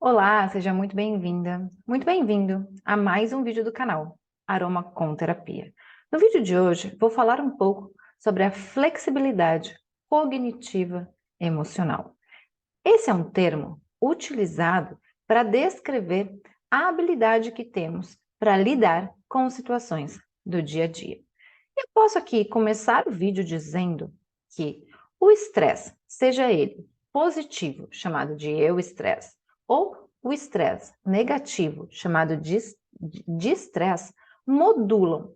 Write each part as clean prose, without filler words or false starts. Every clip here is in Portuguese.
Olá, seja muito bem-vinda, muito bem-vindo a mais um vídeo do canal Aroma com Terapia. No vídeo de hoje, vou falar um pouco sobre a flexibilidade cognitiva emocional. Esse é um termo utilizado para descrever a habilidade que temos para lidar com situações do dia a dia. Eu posso aqui começar o vídeo dizendo que o estresse, seja ele positivo, chamado de estresse, ou o estresse negativo, chamado de estresse, modulam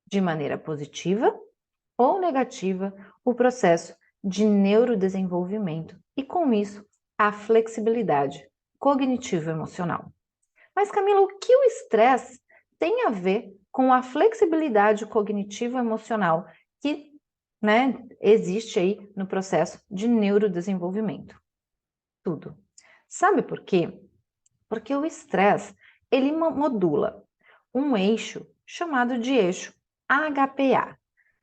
de maneira positiva ou negativa o processo de neurodesenvolvimento e, com isso, a flexibilidade cognitivo-emocional. Mas, Camila, o que o estresse tem a ver com a flexibilidade cognitivo-emocional que, existe aí no processo de neurodesenvolvimento? Tudo. Sabe por quê? Porque o estresse, ele modula um eixo chamado de eixo HPA.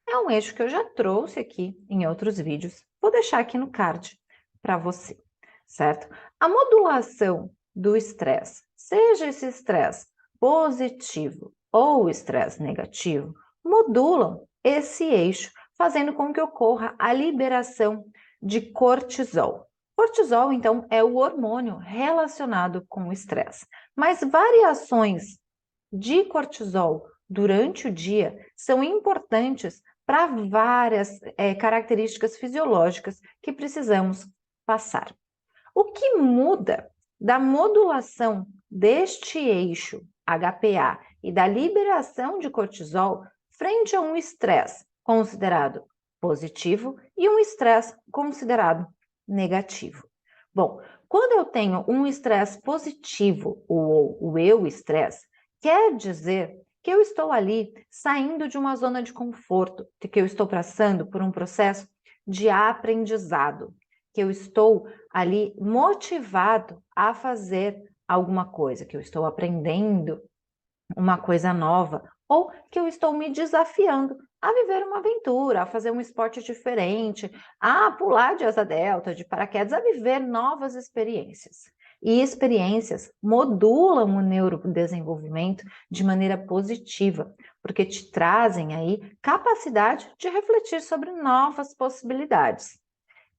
É um eixo que eu já trouxe aqui em outros vídeos. Vou deixar aqui no card para você, certo? A modulação do estresse, seja esse estresse positivo ou estresse negativo, modulam esse eixo, fazendo com que ocorra a liberação de cortisol. Cortisol, então, é o hormônio relacionado com o estresse. Mas variações de cortisol durante o dia são importantes para várias características fisiológicas que precisamos passar. O que muda da modulação deste eixo HPA e da liberação de cortisol frente a um estresse considerado positivo e um estresse considerado negativo? Bom, quando eu tenho um estresse positivo, ou o eu-estresse, quer dizer que eu estou ali saindo de uma zona de conforto, que eu estou passando por um processo de aprendizado, que eu estou ali motivado a fazer alguma coisa, que eu estou aprendendo uma coisa nova, ou que eu estou me desafiando a viver uma aventura, a fazer um esporte diferente, a pular de asa delta, de paraquedas, a viver novas experiências. E experiências modulam o neurodesenvolvimento de maneira positiva, porque te trazem aí capacidade de refletir sobre novas possibilidades.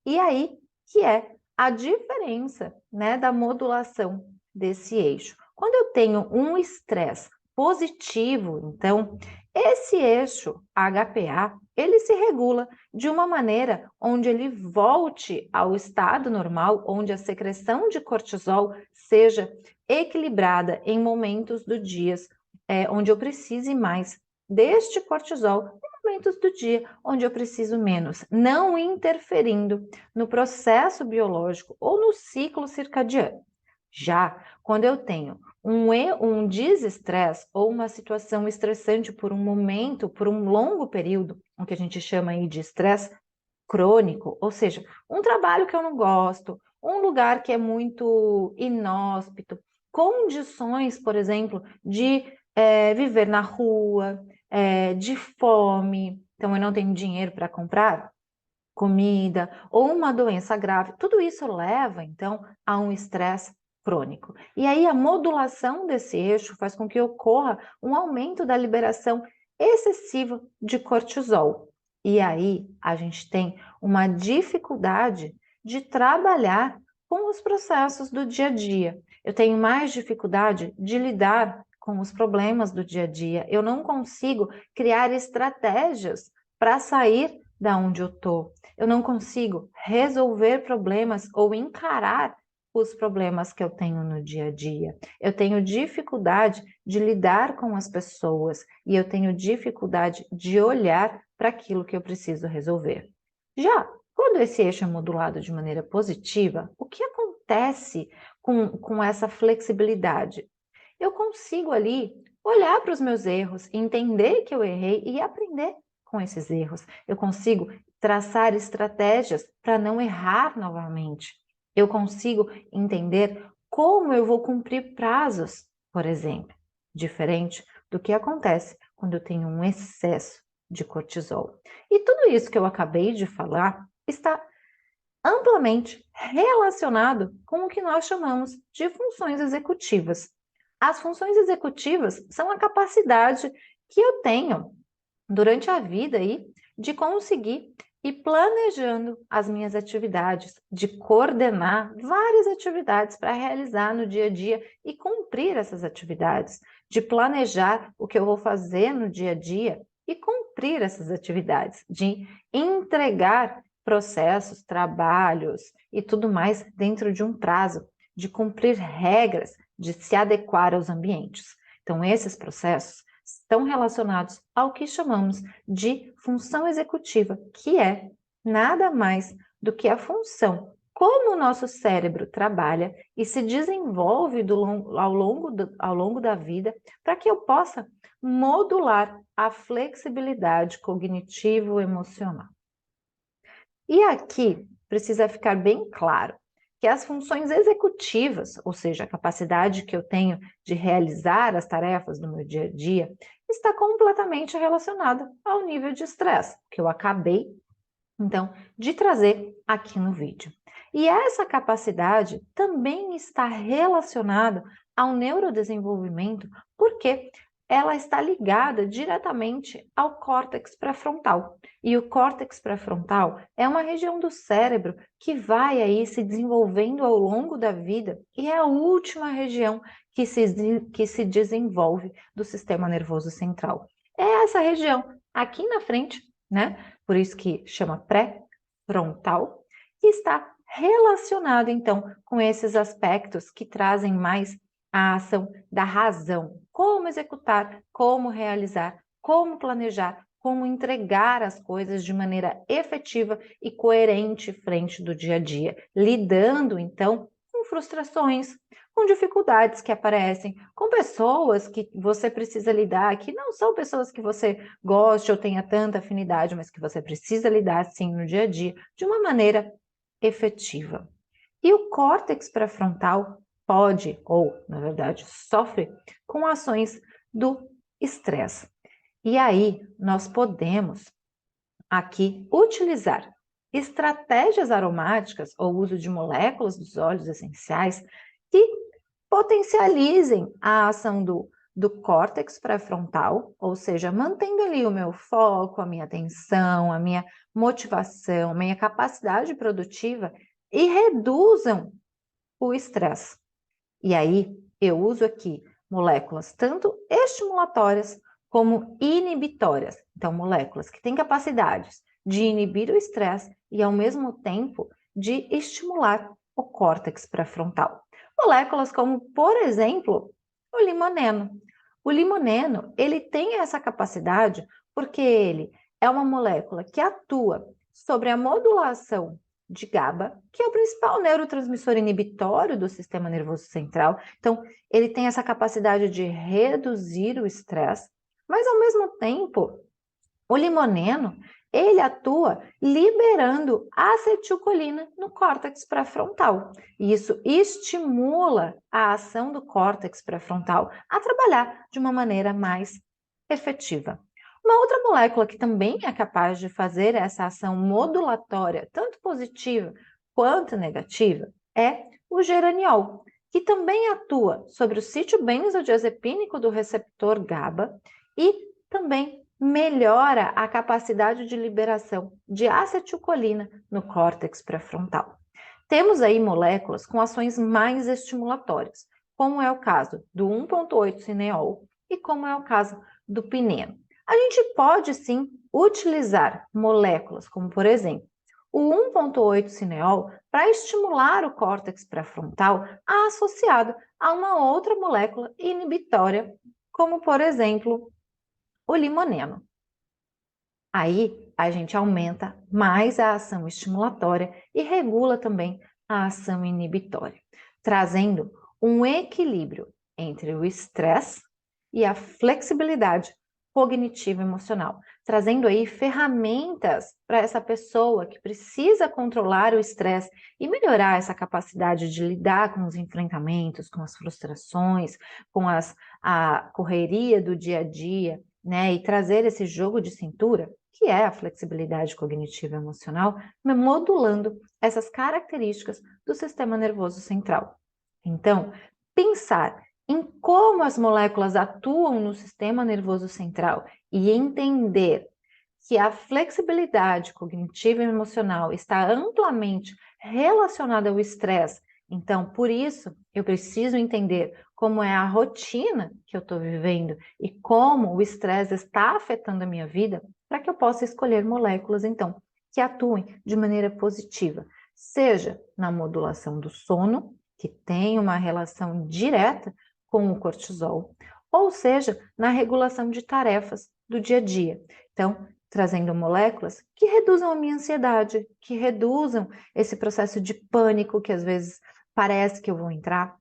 E aí que é a diferença, da modulação desse eixo. Quando eu tenho um estresse positivo, então, esse eixo HPA, ele se regula de uma maneira onde ele volte ao estado normal, onde a secreção de cortisol seja equilibrada em momentos do dia, onde eu precise mais deste cortisol, momentos do dia onde eu preciso menos, não interferindo no processo biológico ou no ciclo circadiano. Já quando eu tenho um desestresse ou uma situação estressante por um momento, por um longo período, o que a gente chama aí de estresse crônico, ou seja, um trabalho que eu não gosto, um lugar que é muito inóspito, condições, por exemplo, de viver na rua, de fome, então eu não tenho dinheiro para comprar comida, ou uma doença grave, tudo isso leva, então, a um estresse crônico. E aí a modulação desse eixo faz com que ocorra um aumento da liberação excessiva de cortisol. E aí a gente tem uma dificuldade de trabalhar com os processos do dia a dia. Eu tenho mais dificuldade de lidar com os problemas do dia a dia. Eu não consigo criar estratégias para sair da onde eu estou. Eu não consigo resolver problemas ou encarar os problemas que eu tenho no dia a dia. Eu tenho dificuldade de lidar com as pessoas e eu tenho dificuldade de olhar para aquilo que eu preciso resolver. Já quando esse eixo é modulado de maneira positiva, o que acontece com essa flexibilidade? Eu consigo ali olhar para os meus erros, entender que eu errei e aprender com esses erros. Eu consigo traçar estratégias para não errar novamente. Eu consigo entender como eu vou cumprir prazos, por exemplo, diferente do que acontece quando eu tenho um excesso de cortisol. E tudo isso que eu acabei de falar está amplamente relacionado com o que nós chamamos de funções executivas. As funções executivas são a capacidade que eu tenho durante a vida aí de conseguir ir planejando as minhas atividades, de coordenar várias atividades para realizar no dia a dia e cumprir essas atividades, de planejar o que eu vou fazer no dia a dia e cumprir essas atividades, de entregar processos, trabalhos e tudo mais dentro de um prazo, de cumprir regras, de se adequar aos ambientes. Então, esses processos estão relacionados ao que chamamos de função executiva, que é nada mais do que a função, como o nosso cérebro trabalha e se desenvolve ao longo da vida, para que eu possa modular a flexibilidade cognitivo-emocional. E aqui precisa ficar bem claro que as funções executivas, ou seja, a capacidade que eu tenho de realizar as tarefas do meu dia a dia, está completamente relacionada ao nível de estresse, que eu acabei, então, de trazer aqui no vídeo. E essa capacidade também está relacionada ao neurodesenvolvimento, porque ela está ligada diretamente ao córtex pré-frontal. E o córtex pré-frontal é uma região do cérebro que vai aí se desenvolvendo ao longo da vida e é a última região que se desenvolve do sistema nervoso central. É essa região aqui na frente, né? Por isso que chama pré-frontal, que está relacionado, então, com esses aspectos que trazem mais a ação da razão. Como executar, como realizar, como planejar, como entregar as coisas de maneira efetiva e coerente frente do dia a dia, lidando, então, com frustrações, com dificuldades que aparecem, com pessoas que você precisa lidar, que não são pessoas que você goste ou tenha tanta afinidade, mas que você precisa lidar, sim, no dia a dia, de uma maneira efetiva. E o córtex pré-frontal pode, ou, na verdade, sofre com ações do estresse. E aí, nós podemos aqui utilizar estratégias aromáticas ou uso de moléculas dos óleos essenciais que potencializem a ação do córtex pré-frontal, ou seja, mantendo ali o meu foco, a minha atenção, a minha motivação, a minha capacidade produtiva e reduzam o estresse. E aí, eu uso aqui moléculas tanto estimulatórias como inibitórias. Então, moléculas que têm capacidades de inibir o estresse e, ao mesmo tempo, de estimular o córtex pré-frontal. Moléculas como, por exemplo, o limoneno. O limoneno, ele tem essa capacidade porque ele é uma molécula que atua sobre a modulação de GABA, que é o principal neurotransmissor inibitório do sistema nervoso central. Então, ele tem essa capacidade de reduzir o estresse, mas ao mesmo tempo, o limoneno, ele atua liberando acetilcolina no córtex pré-frontal. E isso estimula a ação do córtex pré-frontal a trabalhar de uma maneira mais efetiva. Uma outra molécula que também é capaz de fazer essa ação modulatória, tanto positiva quanto negativa, é o geraniol, que também atua sobre o sítio benzodiazepínico do receptor GABA e também melhora a capacidade de liberação de acetilcolina no córtex pré-frontal. Temos aí moléculas com ações mais estimulatórias, como é o caso do 1,8-cineol e como é o caso do pineno. A gente pode sim utilizar moléculas como, por exemplo, o 1,8-cineol para estimular o córtex pré-frontal associado a uma outra molécula inibitória, como, por exemplo, o limoneno. Aí a gente aumenta mais a ação estimulatória e regula também a ação inibitória, trazendo um equilíbrio entre o estresse e a flexibilidade cognitiva emocional, trazendo aí ferramentas para essa pessoa que precisa controlar o estresse e melhorar essa capacidade de lidar com os enfrentamentos, com as frustrações, com a correria do dia a dia, né, e trazer esse jogo de cintura, que é a flexibilidade cognitiva e emocional, modulando essas características do sistema nervoso central. Então, pensar em como as moléculas atuam no sistema nervoso central e entender que a flexibilidade cognitiva e emocional está amplamente relacionada ao estresse. Então, por isso, eu preciso entender como é a rotina que eu estou vivendo e como o estresse está afetando a minha vida, para que eu possa escolher moléculas, então, que atuem de maneira positiva, seja na modulação do sono, que tem uma relação direta com o cortisol, ou seja, na regulação de tarefas do dia a dia. Então, trazendo moléculas que reduzam a minha ansiedade, que reduzam esse processo de pânico que às vezes parece que eu vou entrar,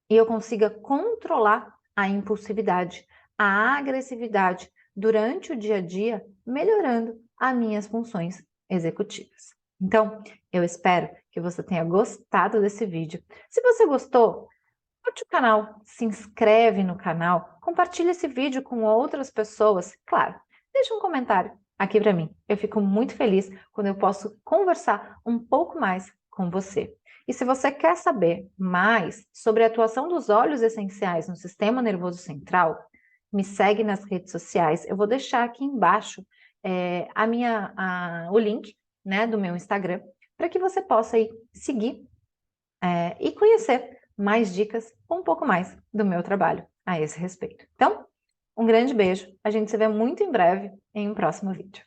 e eu consiga controlar a impulsividade, a agressividade durante o dia a dia, melhorando as minhas funções executivas. Então, eu espero que você tenha gostado desse vídeo. Se você gostou, curte o canal, se inscreve no canal, compartilha esse vídeo com outras pessoas. Claro, deixa um comentário aqui para mim. Eu fico muito feliz quando eu posso conversar um pouco mais com você. E se você quer saber mais sobre a atuação dos óleos essenciais no sistema nervoso central, me segue nas redes sociais. Eu vou deixar aqui embaixo o link, né, do meu Instagram, para que você possa ir seguir e conhecer mais dicas, um pouco mais do meu trabalho a esse respeito. Então, um grande beijo, a gente se vê muito em breve em um próximo vídeo.